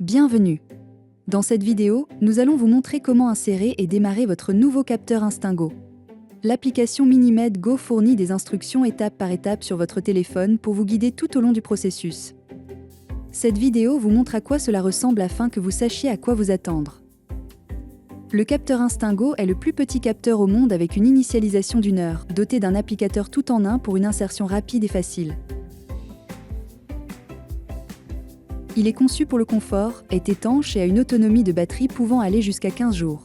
Bienvenue. Dans cette vidéo, nous allons vous montrer comment insérer et démarrer votre nouveau capteur Instingo. L'application MiniMed Go fournit des instructions étape par étape sur votre téléphone pour vous guider tout au long du processus. Cette vidéo vous montre à quoi cela ressemble afin que vous sachiez à quoi vous attendre. Le capteur Instingo est le plus petit capteur au monde avec une initialisation d'1 heure, doté d'un applicateur tout en un pour une insertion rapide et facile. Il est conçu pour le confort, est étanche et a une autonomie de batterie pouvant aller jusqu'à 15 jours.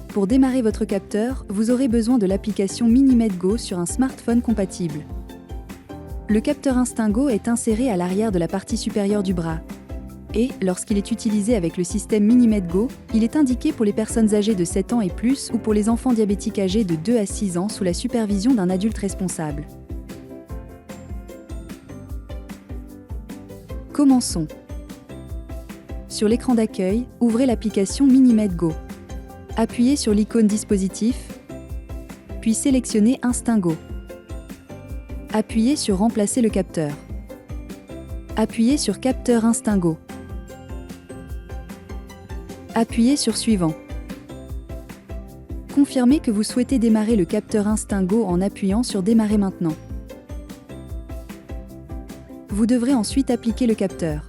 Pour démarrer votre capteur, vous aurez besoin de l'application MiniMed Go sur un smartphone compatible. Le capteur Instingo est inséré à l'arrière de la partie supérieure du bras. Et, lorsqu'il est utilisé avec le système MiniMed Go, il est indiqué pour les personnes âgées de 7 ans et plus ou pour les enfants diabétiques âgés de 2 à 6 ans sous la supervision d'un adulte responsable. Commençons. Sur l'écran d'accueil, ouvrez l'application MiniMed Go. Appuyez sur l'icône dispositif, puis sélectionnez Instingo. Appuyez sur Remplacer le capteur. Appuyez sur Capteur Instingo. Appuyez sur Suivant. Confirmez que vous souhaitez démarrer le capteur Instingo en appuyant sur Démarrer maintenant. Vous devrez ensuite appliquer le capteur.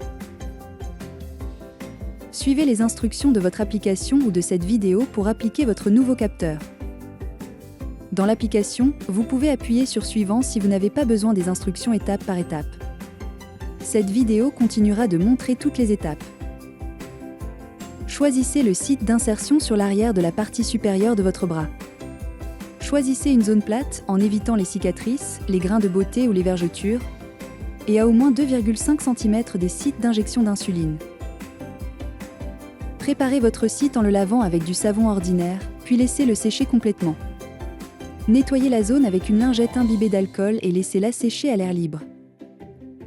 Suivez les instructions de votre application ou de cette vidéo pour appliquer votre nouveau capteur. Dans l'application, vous pouvez appuyer sur Suivant si vous n'avez pas besoin des instructions étape par étape. Cette vidéo continuera de montrer toutes les étapes. Choisissez le site d'insertion sur l'arrière de la partie supérieure de votre bras. Choisissez une zone plate en évitant les cicatrices, les grains de beauté ou les vergetures, et à au moins 2,5 cm des sites d'injection d'insuline. Préparez votre site en le lavant avec du savon ordinaire, puis laissez-le sécher complètement. Nettoyez la zone avec une lingette imbibée d'alcool et laissez-la sécher à l'air libre.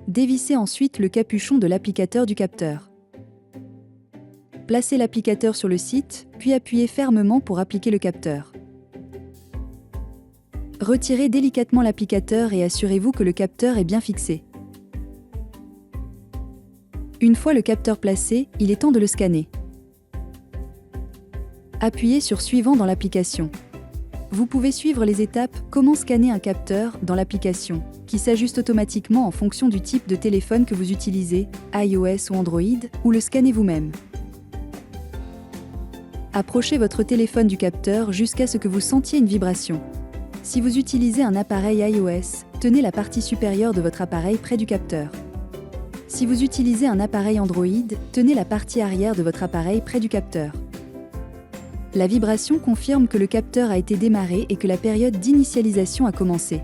Dévissez ensuite le capuchon de l'applicateur du capteur. Placez l'applicateur sur le site, puis appuyez fermement pour appliquer le capteur. Retirez délicatement l'applicateur et assurez-vous que le capteur est bien fixé. Une fois le capteur placé, il est temps de le scanner. Appuyez sur Suivant dans l'application. Vous pouvez suivre les étapes Comment scanner un capteur dans l'application, qui s'ajuste automatiquement en fonction du type de téléphone que vous utilisez, iOS ou Android, ou le scanner vous-même. Approchez votre téléphone du capteur jusqu'à ce que vous sentiez une vibration. Si vous utilisez un appareil iOS, tenez la partie supérieure de votre appareil près du capteur. Si vous utilisez un appareil Android, tenez la partie arrière de votre appareil près du capteur. La vibration confirme que le capteur a été démarré et que la période d'initialisation a commencé.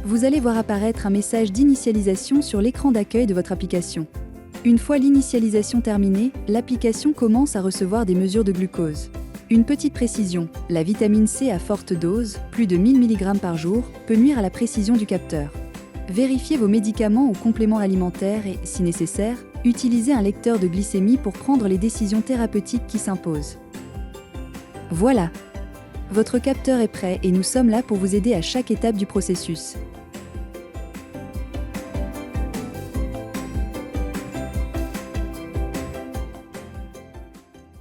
Vous allez voir apparaître un message d'initialisation sur l'écran d'accueil de votre application. Une fois l'initialisation terminée, l'application commence à recevoir des mesures de glucose. Une petite précision, la vitamine C à forte dose, plus de 1000 mg par jour, peut nuire à la précision du capteur. Vérifiez vos médicaments ou compléments alimentaires et, si nécessaire, utilisez un lecteur de glycémie pour prendre les décisions thérapeutiques qui s'imposent. Voilà! Votre capteur est prêt et nous sommes là pour vous aider à chaque étape du processus.